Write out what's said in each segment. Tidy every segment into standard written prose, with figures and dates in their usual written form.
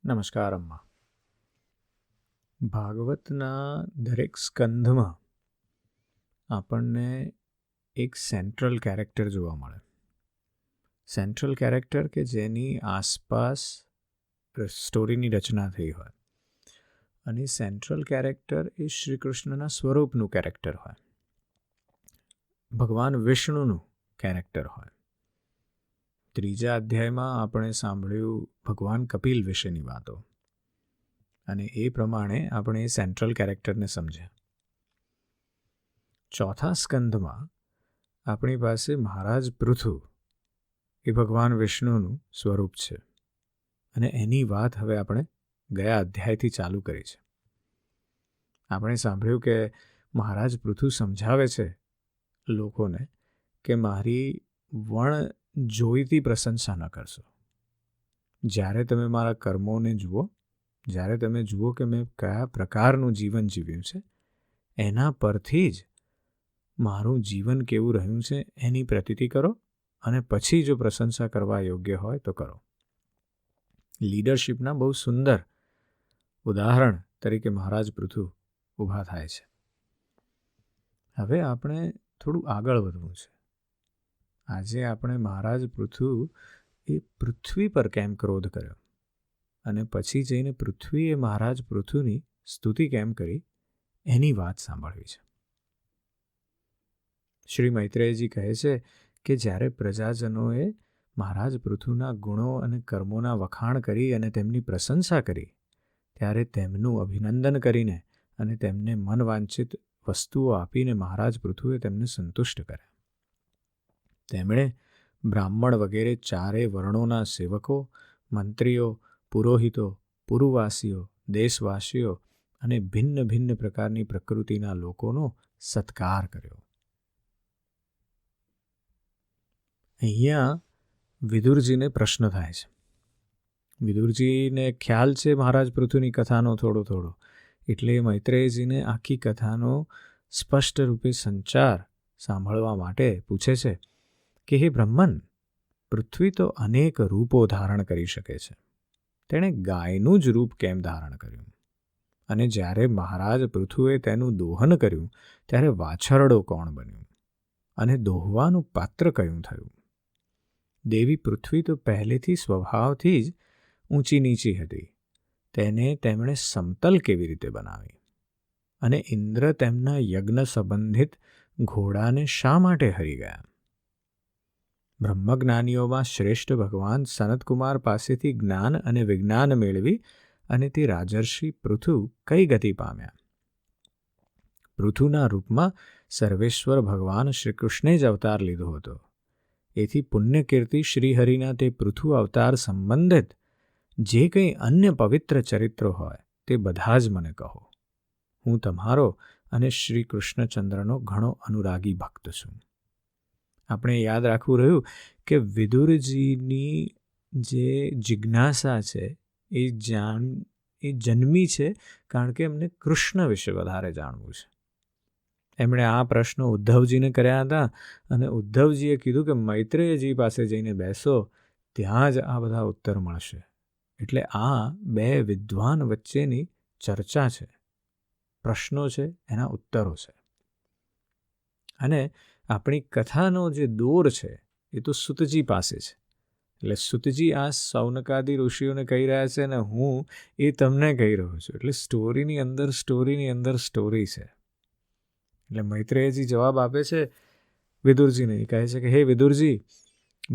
નમસ્કાર અમ્મા. ભાગવતના દરેક સ્કંધમાં આપણને એક સેન્ટ્રલ કેરેક્ટર જોવા મળે. સેન્ટ્રલ કેરેક્ટર કે જેની આસપાસ સ્ટોરીની રચના થઈ હોય, અને સેન્ટ્રલ કેરેક્ટર એ શ્રી કૃષ્ણના સ્વરૂપનું કેરેક્ટર હોય, ભગવાન વિષ્ણુનું કેરેક્ટર હોય. ત્રીજા અધ્યાયમાં આપણે સાંભળ્યું ભગવાન કપિલ વિશેની વાતો, અને એ પ્રમાણે આપણે એ સેન્ટ્રલ કેરેક્ટરને સમજ્યા. ચોથા સ્કંધમાં આપણી પાસે મહારાજ પૃથુ એ ભગવાન વિષ્ણુનું સ્વરૂપ છે, અને એની વાત હવે આપણે ગયા અધ્યાયથી ચાલુ કરી છે. આપણે સાંભળ્યું કે મહારાજ પૃથુ સમજાવે છે લોકોને કે મારી વણ જોઈતી પ્રશંસા ન કરશો. જ્યારે તમે મારા કર્મોને જુઓ, જ્યારે તમે જુઓ કે મેં કયા પ્રકારનું જીવન જીવ્યું છે, એના પરથી જ મારું જીવન કેવું રહ્યું છે એની પ્રતીતિ કરો, અને પછી જો પ્રશંસા કરવા યોગ્ય હોય તો કરો. લીડરશિપના બહુ સુંદર ઉદાહરણ તરીકે મહારાજ પૃથુ ઊભા થાય છે. હવે આપણે થોડું આગળ વધવું છે. આજે આપણે મહારાજ પૃથુ એ પૃથ્વી પર કેમ ક્રોધ કર્યો, અને પછી જઈને પૃથ્વીએ મહારાજ પૃથુની સ્તુતિ કેમ કરી, એની વાત સાંભળવી છે. શ્રી મૈત્રેયજી કહે છે કે જ્યારે પ્રજાજનોએ મહારાજ પૃથુના ગુણો અને કર્મોના વખાણ કરી અને તેમની પ્રશંસા કરી, ત્યારે તેમનું અભિનંદન કરીને અને તેમને મનવાંછિત વસ્તુઓ આપીને મહારાજ પૃથુએ તેમને સંતુષ્ટ કર્યા. તેમણે બ્રાહ્મણ વગેરે ચારે વર્ણોના સેવકો, મંત્રીઓ, પુરોહિતો, પુરુવાસીઓ, દેશવાસીઓ અને ભિન્ન ભિન્ન પ્રકારની પ્રકૃતિના લોકોનો સત્કાર કર્યો. અહીંયા વિદુરજીને પ્રશ્ન થાય છે. વિદુરજીને ખ્યાલ છે મહારાજ પૃથુની કથાનો થોડો, એટલે મૈત્રેયજીને આખી કથાનો સ્પષ્ટ રૂપે સંચાર સાંભળવા માટે પૂછે છે કે હે બ્રહ્મન, પૃથ્વી તો અનેક રૂપો ધારણ કરી શકે છે. તેણે ગાયનું જ રૂપ કેમ ધારણ કર્યું? અને જ્યારે મહારાજ પૃથુએ તેનું દોહન કર્યું ત્યારે વાછરડો કોણ બન્યું? અને દોહવાનું પાત્ર કયું થયું? દેવી પૃથ્વી તો પહેલેથી સ્વભાવથી જ ઊંચી નીચી હતી. તેને તેમણે સમતલ કેવી રીતે બનાવી? અને ઇન્દ્ર તેમના યજ્ઞ સંબંધિત ઘોડાને શા માટે હરી ગયા? બ્રહ્મજ્ઞાનીઓમાં શ્રેષ્ઠ ભગવાન સનતકુમાર પાસેથી જ્ઞાન અને વિજ્ઞાન મેળવી અને તે રાજર્ષિ પૃથુ કઈ ગતિ પામ્યા? પૃથુના રૂપમાં સર્વેશ્વર ભગવાન શ્રી કૃષ્ણે જ અવતાર લીધો હતો. એથી પુણ્યકીર્તિ શ્રીહરિના તે પૃથુ અવતાર સંબંધિત જે કંઈ અન્ય પવિત્ર ચરિત્રો હોય તે બધા જ મને કહો. હું તમારો અને શ્રી કૃષ્ણચંદ્રનો ઘણો અનુરાગી ભક્ત છું. આપણે યાદ રાખવું રહ્યું કે વિદુરજીની જે જિજ્ઞાસા છે એ જન્મી છે કારણ કે એમને કૃષ્ણ વિશે વધારે જાણવું છે. એમણે આ પ્રશ્નો ઉદ્ધવજીને કર્યા હતા, અને ઉદ્ધવજીએ કીધું કે મૈત્રેયજી પાસે જઈને બેસો, ત્યાં જ આ બધા ઉત્તર મળશે. એટલે આ બે વિદ્વાન વચ્ચેની ચર્ચા છે, પ્રશ્નો છે, એના ઉત્તરો છે. અને આપણી કથાનો જે દોર છે એ તો સુતજી પાસે છે. એટલે સુતજી આ સૌનકાદી ઋષિઓને કહી રહ્યા છે અને હું એ તમને કહી રહ્યો છું. એટલે સ્ટોરીની અંદર સ્ટોરી છે. એટલે મૈત્રેયજી જવાબ આપે છે વિદુરજીને. કહે છે કે હે વિદુરજી,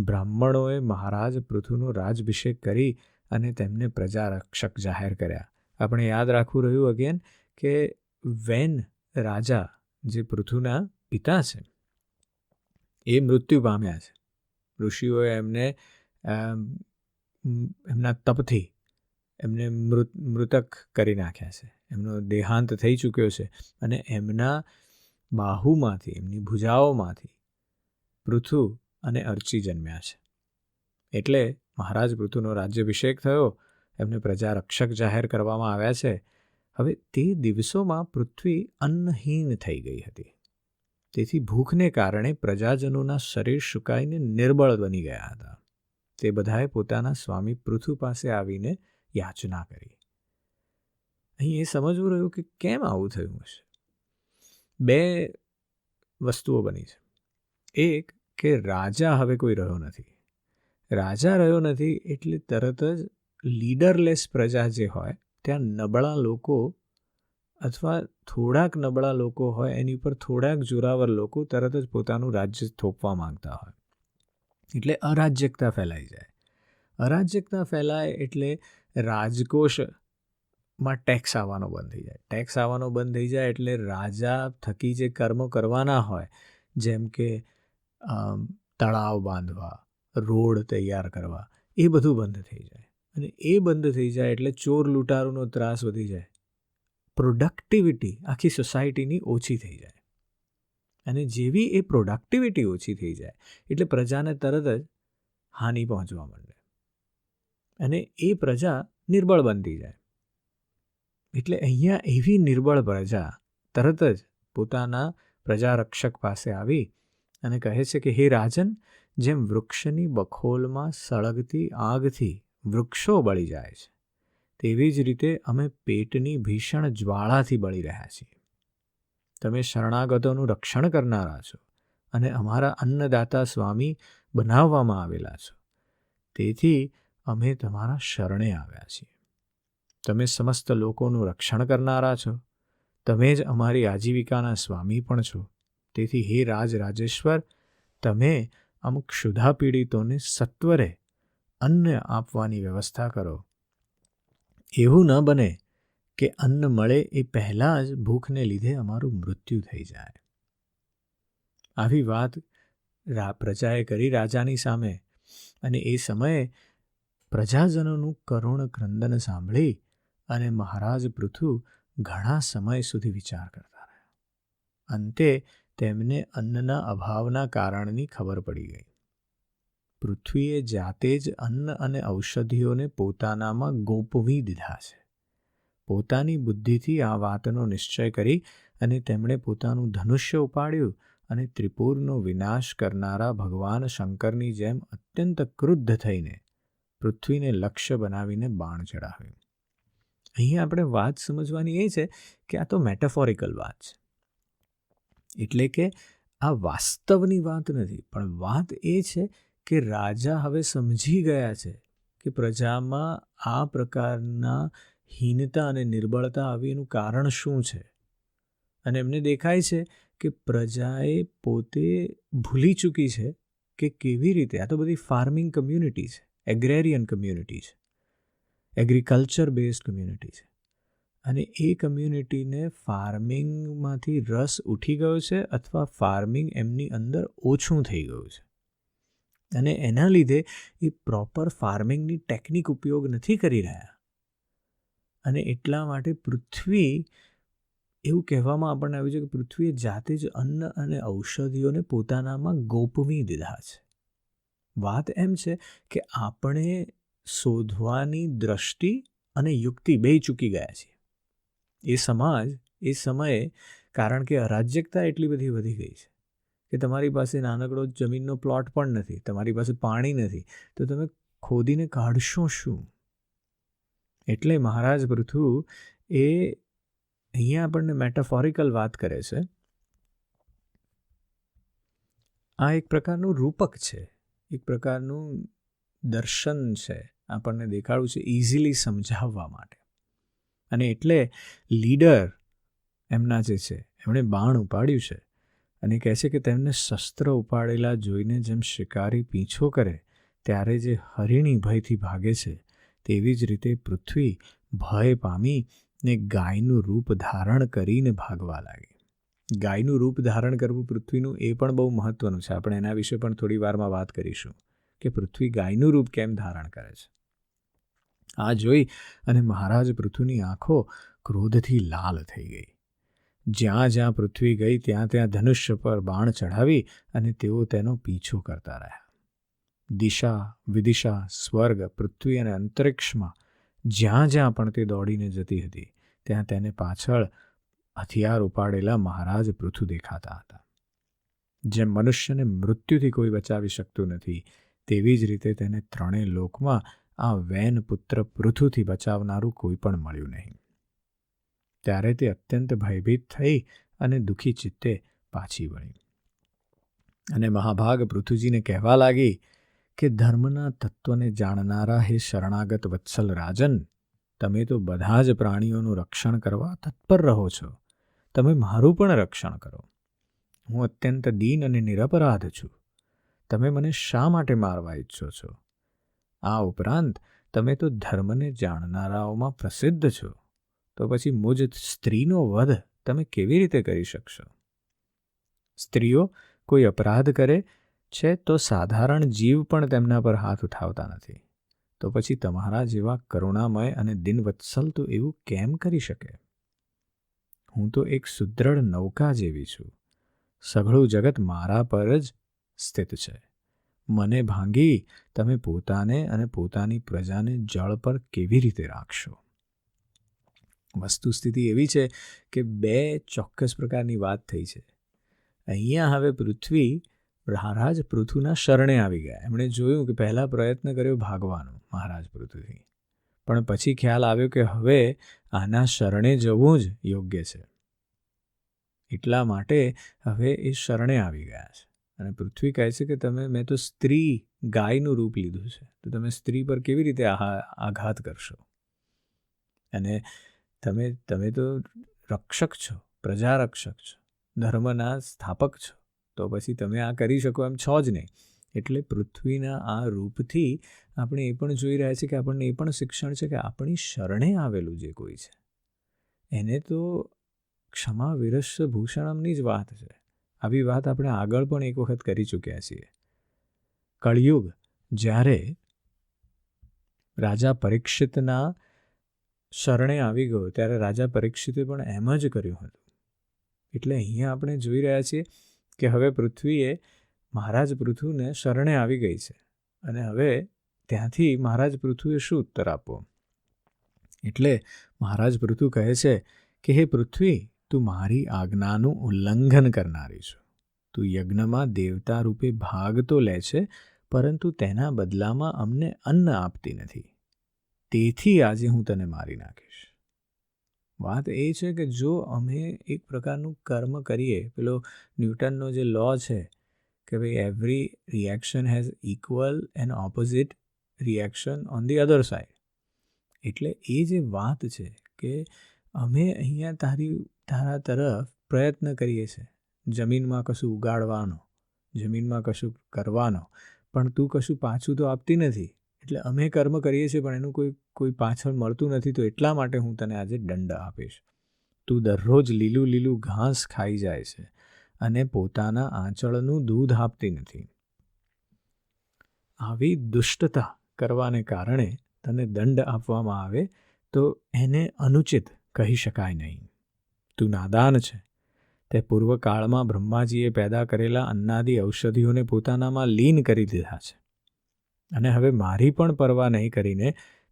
બ્રાહ્મણોએ મહારાજ પૃથુનો રાજભિષેક કરી અને તેમને પ્રજારક્ષક જાહેર કર્યા. આપણે યાદ રાખવું રહ્યું અગેન કે વેન રાજા જે પૃથુના પિતા છે એ મૃત્યુ પામ્યા છે. ઋષિઓએ એમને એમના તપથી એમને મૃતક કરી નાખ્યા છે. એમનો દેહાંત થઈ ચૂક્યો છે, અને એમના બાહુમાંથી, એમની ભુજાઓમાંથી પૃથુ અને અર્ચી જન્મ્યા છે. એટલે મહારાજ પૃથુનો રાજ્યાભિષેક થયો, એમને પ્રજા રક્ષક જાહેર કરવામાં આવ્યા છે. હવે તે દિવસોમાં પૃથ્વી અન્નહીન થઈ ગઈ હતી. તેથી ભૂખને કારણે પ્રજાજનોના શરીર સુકાઈને નિર્બળ બની ગયા હતા. તે બધાએ પોતાના સ્વામી પૃથુ પાસે આવીને યાચના કરી. અહીં એ સમજવું રહ્યું કે કેમ આવું થયું હશે. બે વસ્તુઓ બની છે. એક કે રાજા હવે કોઈ રહ્યો નથી. રાજા રહ્યો નથી એટલે તરત જ લીડરલેસ પ્રજા જે હોય ત્યાં નબળા લોકો અથવા થોડાક નબળા લોકો હોય એની ઉપર થોડાક જોરાવર લોકો તરત જ પોતાનું રાજ્ય થોપવા માંગતા હોય. એટલે અરાજ્યકતા ફેલાઈ જાય. અરાજ્યકતા ફેલાય એટલે રાજકોષમાં ટેક્સ આવવાનો બંધ થઈ જાય. ટેક્સ આવવાનો બંધ થઈ જાય એટલે રાજા થકી જે કર્મો કરવાના હોય, જેમ કે તળાવ બાંધવા, રોડ તૈયાર કરવા, એ બધું બંધ થઈ જાય. અને એ બંધ થઈ જાય એટલે ચોર લૂંટારૂનો ત્રાસ વધી જાય. પ્રોડક્ટિવિટી આખી સોસાયટીની ઓછી થઈ જાય. અને જેવી એ પ્રોડક્ટિવિટી ઓછી થઈ જાય એટલે પ્રજાને તરત જ હાનિ પહોંચવા માંડે અને એ પ્રજા નિર્બળ બનતી જાય. એટલે અહીંયા એવી નિર્બળ પ્રજા તરત જ પોતાના પ્રજારક્ષક પાસે આવી અને કહે છે કે હે રાજન, જેમ વૃક્ષની બખોલમાં સળગતી આગથી વૃક્ષો બળી જાય છે, તેવી જ રીતે અમે પેટની ભીષણ જ્વાળાથી બળી રહ્યા છીએ. તમે શરણાગતોનું રક્ષણ કરનારા છો અને અમારા અન્નદાતા સ્વામી બનાવવામાં આવેલા છો. તેથી અમે તમારા શરણે આવ્યા છીએ. તમે સમસ્ત લોકોનું રક્ષણ કરનારા છો. તમે જ અમારી આજીવિકાના સ્વામી પણ છો. તેથી હે રાજેશ્વર, તમે અમુક ક્ષુધા પીડિતોને સત્વરે અન્ન આપવાની વ્યવસ્થા કરો. એવું ન બને કે અન્ન મળે એ પહેલાં જ ભૂખને લીધે અમારું મૃત્યુ થઈ જાય. આવી વાત પ્રજાએ કરી રાજાની સામે. અને એ સમયે પ્રજાજનોનું કરુણ ક્રંદન સાંભળી અને મહારાજ પૃથુ ઘણા સમય સુધી વિચાર કરતા રહ્યા. અંતે તેમને અન્નના અભાવના કારણની ખબર પડી ગઈ. પૃથ્વીએ જાતે જ અન્ન અને ઔષધિઓને પોતાનામાં ગોપવી દીધા છે. પોતાની બુદ્ધિથી આ વાતનો નિશ્ચય કરી અને તેમણે પોતાનું ધનુષ્ય ઉપાડ્યું અને ત્રિપુરનો વિનાશ કરનારા ભગવાન શંકરની જેમ અત્યંત ક્રુદ્ધ થઈને પૃથ્વીને લક્ષ્ય બનાવીને બાણ ચડાવ્યું. અહીં આપણે વાત સમજવાની એ છે કે આ તો મેટાફોરિકલ વાત છે. એટલે કે આ વાસ્તવની વાત નથી, પણ વાત એ છે કે રાજા હવે સમજી ગયા છે કે પ્રજામાં આ પ્રકારના હીનતા અને નિર્બળતા આવી એનું કારણ શું છે. અને એમને દેખાય છે કે પ્રજાએ પોતે ભૂલી ચૂકી છે કે કેવી રીતે, આ તો બધી ફાર્મિંગ કમ્યુનિટી છે, એગ્રેરિયન કમ્યુનિટી છે, એગ્રીકલ્ચર બેઝડ કમ્યુનિટી છે. અને એ કમ્યુનિટીને ફાર્મિંગમાંથી રસ ઉઠી ગયો છે અથવા ફાર્મિંગ એમની અંદર ઓછું થઈ ગયું છે. અને એના લીધે એ પ્રોપર ફાર્મિંગની ટેકનિક ઉપયોગ નથી કરી રહ્યા. અને એટલા માટે પૃથ્વી, એવું કહેવામાં આપણને આવ્યું છે કે પૃથ્વીએ જાતે જ અન્ન અને ઔષધિઓને પોતાનામાં ગોપવી દીધા છે. વાત એમ છે કે આપણે શોધવાની દ્રષ્ટિ અને યુક્તિ બે ચૂકી ગયા છીએ. એ સમાજ એ સમયે, કારણ કે અરાજ્યકતા એટલી બધી વધી ગઈ છે કે તમારી પાસે નાનકડો જમીનનો પ્લોટ પણ નથી, તમારી પાસે પાણી નથી, તો તમે ખોદીને કાઢશો શું? એટલે મહારાજ પૃથુ એ અહીંયા આપણને મેટાફોરિકલ વાત કરે છે. આ એક પ્રકારનું રૂપક છે, એક પ્રકારનું દર્શન છે, આપણને દેખાડવું છે ઇઝીલી સમજાવવા માટે. અને એટલે લીડર એમના જે છે એમણે બાણ ઉપાડ્યું છે અને કહે છે કે તેમને શસ્ત્ર ઉપાડેલા જોઈને જેમ શિકારી પીછો કરે ત્યારે જે હરિણી ભયથી ભાગે છે, તેવી જ રીતે પૃથ્વી ભય પામી ને ગાયનું રૂપ ધારણ કરીને ભાગવા લાગી. ગાયનું રૂપ ધારણ કરવું પૃથ્વીનું એ પણ બહુ મહત્વનું છે. આપણે એના વિશે પણ થોડી વારમાં વાત કરીશું કે પૃથ્વી ગાયનું રૂપ કેમ ધારણ કરે છે. આ જોઈ અને મહારાજ પૃથુની આંખો ક્રોધથી લાલ થઈ ગઈ. જ્યાં જ્યાં પૃથ્વી ગઈ ત્યાં ત્યાં ધનુષ્ય પર બાણ ચઢાવી અને તેઓ તેનો પીછો કરતા રહ્યા. દિશા વિદિશા, સ્વર્ગ, પૃથ્વી અને અંતરિક્ષમાં જ્યાં જ્યાં પણ તે દોડીને જતી હતી ત્યાં તેને પાછળ હથિયાર ઉપાડેલા મહારાજ પૃથુ દેખાતા હતા. જેમ મનુષ્યને મૃત્યુથી કોઈ બચાવી શકતું નથી, તેવી જ રીતે તેને ત્રણેય લોકમાં આ વેન પુત્ર પૃથુથી બચાવનારું કોઈ પણ મળ્યું નહીં. ત્યારે તે અત્યંત ભયભીત થઈ અને દુઃખી ચિત્તે પાછી વળી અને મહાભાગ પૃથુજીને કહેવા લાગી કે ધર્મના તત્વને જાણનારા હે શરણાગત વત્સલ રાજન, તમે તો બધા જ પ્રાણીઓનું રક્ષણ કરવા તત્પર રહો છો. તમે મારું પણ રક્ષણ કરો. હું અત્યંત દીન અને નિરપરાધ છું. તમે મને શા માટે મારવા ઈચ્છો છો? આ ઉપરાંત તમે તો ધર્મને જાણનારાઓમાં પ્રસિદ્ધ છો. તો પછી મુજ સ્ત્રીનો વધ તમે કેવી રીતે કરી શકશો? સ્ત્રીઓ કોઈ અપરાધ કરે છે તો સાધારણ જીવ પણ તેમના પર હાથ ઉઠાવતા નથી. તો પછી તમારા જેવા કરુણામય અને દિનવત્સલ તો એવું કેમ કરી શકે? હું તો એક સુદૃઢ નૌકા જેવી છું. સઘળું જગત મારા પર જ સ્થિત છે. મને ભાંગી તમે પોતાને અને પોતાની પ્રજાને જળ પર કેવી રીતે રાખશો? વસ્તુસ્થિતિ એવી છે કે બે ચોક્કસ પ્રકારની વાત થઈ છે. અહીંયા હવે પૃથ્વી મહારાજ પૃથુના શરણે આવી ગયા. એમણે જોયું કે પહેલાં પ્રયત્ન કર્યો ભાગવાનો મહારાજ પૃથુથી, પણ પછી ખ્યાલ આવ્યો કે હવે આના શરણે જવું જ યોગ્ય છે. એટલા માટે હવે એ શરણે આવી ગયા છે. અને પૃથ્વી કહે છે કે મેં તો સ્ત્રી ગાયનું રૂપ લીધું છે, તો તમે સ્ત્રી પર કેવી રીતે આઘાત કરશો? અને તમે તો રક્ષક છો, પ્રજા રક્ષક છો, ધર્મના સ્થાપક છો, તો પછી તમે આ કરી શકો એમ છો જ નહીં. એટલે પૃથ્વીના આ રૂપથી આપણે એ પણ જોઈ રહ્યા છીએ કે આપણને એ પણ શિક્ષણ છે કે આપણી શરણે આવેલું જે કોઈ છે એને તો ક્ષમા વિરસ્ય ભૂષણમની જ વાત છે. આવી વાત આપણે આગળ પણ એક વખત કરી ચૂક્યા છીએ. કળિયુગ જ્યારે રાજા પરીક્ષિતના શરણે આવી ગયો ત્યારે રાજા પરીક્ષિતે પણ એમ જ કર્યું હતું. એટલે અહીંયા આપણે જોઈ રહ્યા છીએ કે હવે પૃથ્વીએ મહારાજ પૃથુને શરણે આવી ગઈ છે અને હવે ત્યાંથી મહારાજ પૃથુએ શું ઉત્તર આપવો? એટલે મહારાજ પૃથુ કહે છે કે હે પૃથ્વી, તું મારી આજ્ઞાનું ઉલ્લંઘન કરનારી છું. તું યજ્ઞમાં દેવતા રૂપે ભાગ તો લે છે, પરંતુ તેના બદલામાં અમને અન્ન આપતી નથી. તેથી આજે હું તને મારી નાખીશ. વાત એ છે કે જો અમે એક પ્રકારનું કર્મ કરીએ, પેલો ન્યૂટનનો જે લો છે કે ભાઈ every reaction has equal and opposite reaction on the other side. એટલે એ જે વાત છે કે અમે અહીંયા તારા તરફ પ્રયત્ન કરીએ છીએ જમીનમાં કશું ઉગાડવાનો, જમીનમાં કશું કરવાનો, પણ તું કશું પાછું તો આપતી નથી. એટલે અમે કર્મ કરીએ છીએ પણ એનું કોઈ પાછળ મળતું નથી. તો એટલા માટે હું તને આજે દંડ આપીશ. તું દરરોજ લીલું લીલું ઘાસ ખાઈ જાય છે અને પોતાના આંચળનું દૂધ આપતી નથી. આવી દુષ્ટતા કરવાને કારણે તને દંડ આપવામાં આવે તો એને અનુચિત કહી શકાય નહીં. તું નાદાન છે. તે પૂર્વકાળમાં બ્રહ્માજીએ પેદા કરેલા અન્નાદિ ઔષધિઓને પોતાનામાં લીન કરી દીધા છે અને હવે મારી પણ પરવા નહીં કરીને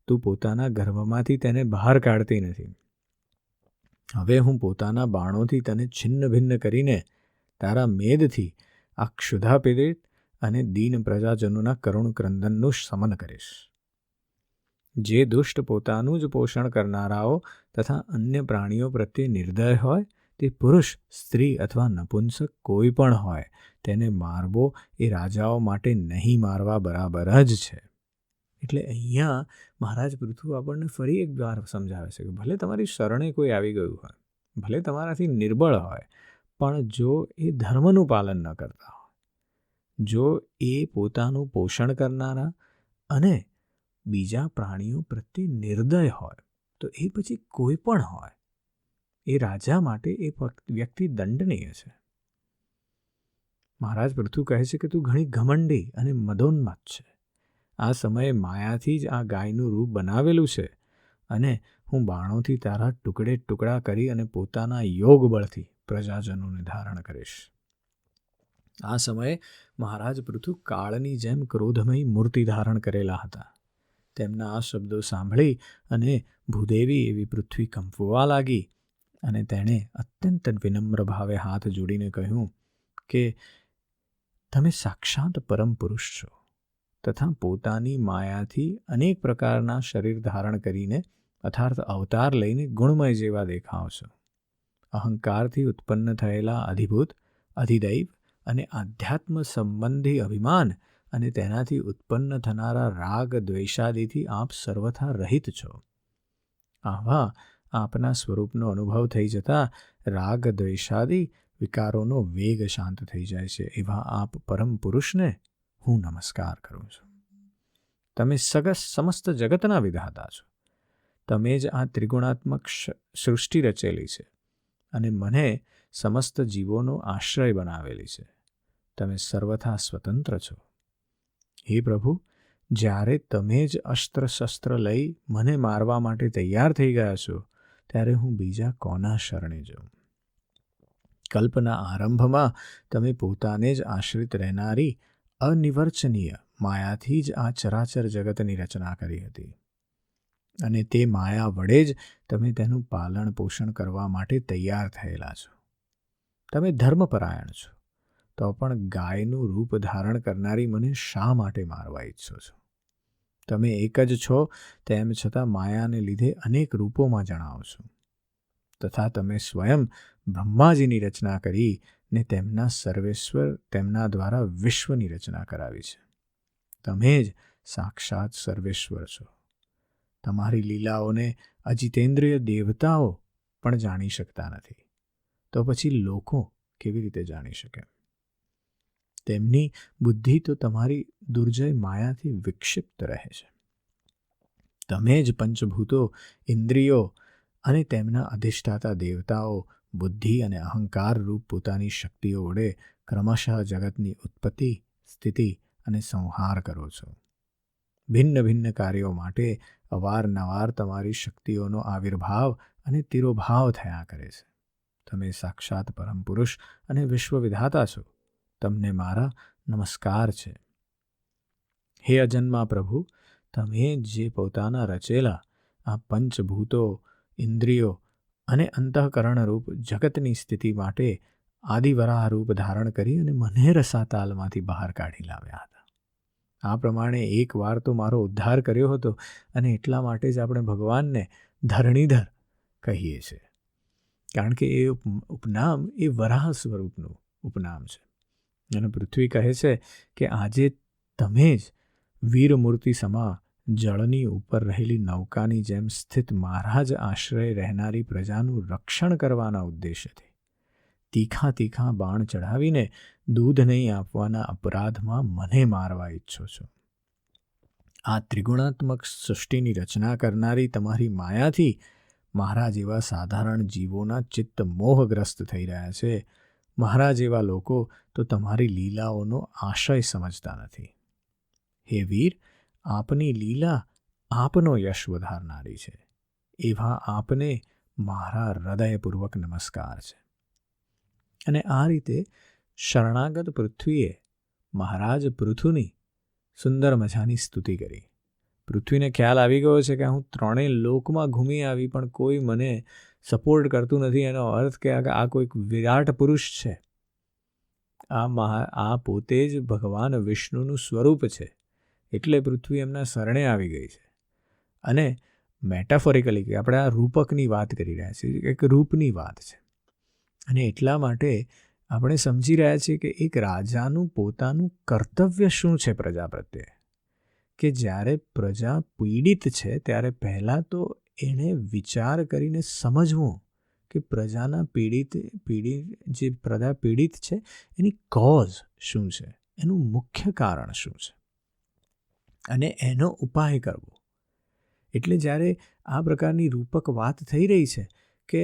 તું પોતાના ગર્ભમાંથી તેને બહાર કાઢતી નથી. હવે હું પોતાના બાણોથી તને છિન્ન ભિન્ન કરીને તારા મેદથી આ ક્ષુધા પીડિત અને દીન પ્રજાજનોના કરુણ ક્રંદનનું શમન કરીશ. જે દુષ્ટ પોતાનું જ પોષણ કરનારાઓ તથા અન્ય પ્રાણીઓ પ્રત્યે નિર્દય હોય, તે પુરુષ, સ્ત્રી અથવા નપુંસક કોઈ પણ હોય, તેને મારવો એ રાજાઓ માટે નહીં મારવા બરાબર જ છે. એટલે અહીંયા મહારાજ પૃથુ આપણને ફરી એક વાર સમજાવે છે કે ભલે તમારી શરણે કોઈ આવી ગયું હોય, ભલે તમારાથી નિર્બળ હોય, પણ જો એ ધર્મનું પાલન ન કરતા હોય, જો એ પોતાનું પોષણ કરનારા અને બીજા પ્રાણીઓ પ્રત્યે નિર્દય હોય, તો એ પછી કોઈ પણ હોય, એ રાજા માટે એ વ્યક્તિ દંડનીય છે. મહારાજ પૃથુ કહે છે કે તું ઘણી ઘમંડી અને મદોન્મત્ત છે. આ સમયે માયાથી જ આ ગાયનું રૂપ બનાવેલું છે અને હું બાણોથી તારા ટુકડે ટુકડા કરી અને પોતાના યોગ બળથી પ્રજાજનોને ધારણ કરીશ. આ સમયે મહારાજ પૃથુ કાળની જેમ ક્રોધમયી મૂર્તિ ધારણ કરેલા હતા. તેમના આ શબ્દો સાંભળી અને ભૂદેવી એવી પૃથ્વી કંપવા લાગી અને તેણે અત્યંત વિનમ્ર ભાવે હાથ જોડીને કહ્યું કે તમે સાક્ષાત પરમ પુરુષ છો. તથા પોતાની માયાથી અનેક પ્રકારના શરીર ધારણ કરીને અર્થાત અવતાર લઈને ગુણમય જેવા દેખાવ છો. અહંકારથી ઉત્પન્ન થયેલા અધિભૂત, અધિદૈવ અને આધ્યાત્મ સંબંધી અભિમાન અને તેનાથી ઉત્પન્ન થનારા રાગ દ્વેષાદિથી આપ સર્વથા રહિત છો. આવા આપના સ્વરૂપનો અનુભવ થઈ જતા રાગ દ્વેષાદિ વિકારોનો વેગ શાંત થઈ જાય છે. એવા આપ પરમ પુરુષને હું નમસ્કાર કરું છું. તમે સમસ્ત જગતના વિધાતા છો. તમે જ આ ત્રિગુણાત્મક સૃષ્ટિ રચેલી છે અને મને સમસ્ત જીવોનો આશ્રય બનાવેલી છે. તમે સર્વથા સ્વતંત્ર છો. હે પ્રભુ, જ્યારે તમે જ અસ્ત્ર શસ્ત્ર લઈ મને મારવા માટે તૈયાર થઈ ગયા છો, ત્યારે હું બીજા કોના શરણે જાઉં? કલ્પના આરંભમાં તમે પોતાને જ આશ્રિત રહેનારી અનિર્વચનીય માયાથી જ આ ચરાચર જગતની રચના કરી હતી અને તે માયા વડે જ તમે તેનું પાલન પોષણ કરવા માટે તૈયાર થયેલા છો. તમે ધર્મપરાયણ છો, તો પણ ગાયનું રૂપ ધારણ કરનારી મને શા માટે મારવા ઈચ્છો છો? તમે એક જ છો, તેમ છતાં માયાને લીધે અનેક રૂપોમાં જણાવો છો. તથા તમે સ્વયં બ્રહ્માજીની રચના કરી ને તેમના સર્વેશ્વર તેમના દ્વારા વિશ્વની રચના કરાવી છે. તમે જ સાક્ષાત સર્વેશ્વર છો. તમારી લીલાઓને અજિતેન્દ્રિય દેવતાઓ પણ જાણી શકતા નથી, તો પછી લોકો કેવી રીતે જાણી શકે? તેમની બુદ્ધિ તો તમારી દુર્જય માયાથી વિક્ષિપ્ત રહે છે. તમે જ પંચભૂતો, ઇન્દ્રિયો અને તેમના અધિષ્ઠાતા દેવતાઓ બુદ્ધિ અને અહંકાર રૂપ પોતાની શક્તિઓ વડે ક્રમશઃ જગતની ઉત્પત્તિ, સ્થિતિ અને સંહાર કરો છો. ભિન્ન ભિન્ન કાર્યો માટે અવારનવાર તમારી શક્તિઓનો આવિર્ભાવ અને તિરોભાવ થયા કરે છે. તમે સાક્ષાત પરમ પુરુષ અને વિશ્વવિધાતા છો. તમને મારા નમસ્કાર છે. હે અજન્મા પ્રભુ, તમે જે પોતાના રચેલા આ પંચભૂતો, ઇન્દ્રિયો અને અંતઃકરણ રૂપ જગતની સ્થિતિ માટે આદિવરાહ રૂપ ધારણ કરી અને મને રસાતાલમાંથી બહાર કાઢી લાવ્યા હતા. આ પ્રમાણે એક વાર તો મારો ઉદ્ધાર કર્યો હતો અને એટલા માટે જ આપણે ભગવાનને ધરણીધર કહીએ છીએ, કારણ કે એ ઉપનામ એ વરાહ સ્વરૂપનું ઉપનામ છે. અને પૃથ્વી કહે છે કે આજે તમે જ વીરમૂર્તિ સમા જળની ઉપર રહેલી નૌકાની જેમ સ્થિત મારા જ આશ્રય રહેનારી પ્રજાનું રક્ષણ કરવાના ઉદ્દેશ્યથી તીખા તીખા બાણ ચઢાવીને દૂધ નહીં આપવાના અપરાધમાં મને મારવા ઈચ્છો છો. આ ત્રિગુણાત્મક સૃષ્ટિની રચના કરનારી તમારી માયાથી મારા જેવા સાધારણ જીવોના ચિત્ત મોહગ્રસ્ત થઈ રહ્યા છે. મારા જેવા લોકો તો તમારી લીલાઓનો આશય સમજતા નથી. હે વીર, આપની લીલા આપનો યશ વધારનારી છે. એવા આપને મારા હૃદયપૂર્વક નમસ્કાર છે. અને આ રીતે શરણાગત પૃથ્વીએ મહારાજ પૃથુની સુંદર મજાની સ્તુતિ કરી. પૃથ્વીને ખ્યાલ આવી ગયો છે કે હું ત્રણેય લોકમાં ઘૂમી આવી પણ કોઈ મને સપોર્ટ કરતું નથી. એનો અર્થ કે આ કોઈક વિરાટ પુરુષ છે. આ પોતે જ ભગવાન વિષ્ણુનું સ્વરૂપ છે. એટલે પૃથ્વી એમના શરણે આવી ગઈ છે. અને મેટાફોરિકલી કે આપણે આ રૂપકની વાત કરી રહ્યા છીએ, એક રૂપની વાત છે. અને એટલા માટે આપણે સમજી રહ્યા છીએ કે એક રાજાનું પોતાનું કર્તવ્ય શું છે પ્રજા પ્રત્યે, કે જ્યારે પ્રજા પીડિત છે ત્યારે પહેલાં તો એણે વિચાર કરીને સમજવું કે પ્રજાના જે પ્રજા પીડિત છે એની કોઝ શું છે, એનું મુખ્ય કારણ શું છે અને એનો ઉપાય કરવો. એટલે જ્યારે આ પ્રકારની રૂપક વાત થઈ રહી છે કે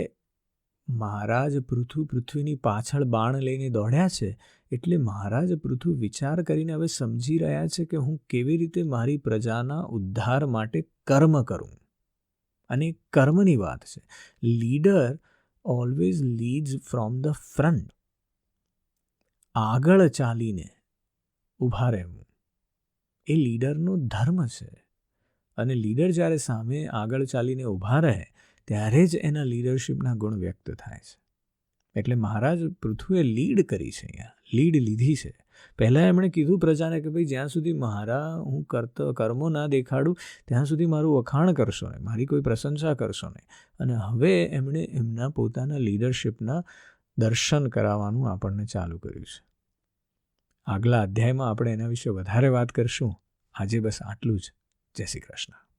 મહારાજ પૃથ્વીની પાછળ બાણ લઈને દોડ્યા છે, એટલે મહારાજ પૃથુ વિચાર કરીને હવે સમજી રહ્યા છે કે હું કેવી રીતે મારી પ્રજાના ઉદ્ધાર માટે કર્મ કરું. અને કર્મની વાત છે. Leader always leads from the front. આગળ ચાલીને ઊભા રહેવું એ લીડરનો ધર્મ છે. અને લીડર જ્યારે સામે આગળ ચાલીને ઊભા રહે ત્યારે જ એના લીડરશિપના ગુણ વ્યક્ત થાય છે. એટલે મહારાજ પૃથુએ લીડ કરી છે, અહીંયા લીડ લીધી છે. પહેલાં એમણે કીધું પ્રજાને કે ભાઈ જ્યાં સુધી હું કર્મો ના દેખાડું ત્યાં સુધી મારું વખાણ કરશો નહીં, મારી કોઈ પ્રશંસા કરશો નહીં. અને હવે એમણે એમના પોતાના લીડરશિપના દર્શન કરાવવાનું આપણને ચાલુ કર્યું છે. આગલા અધ્યાયમાં આપણે એના વિશે વધારે વાત કરશું. આજે બસ આટલું જ. જય શ્રી કૃષ્ણ.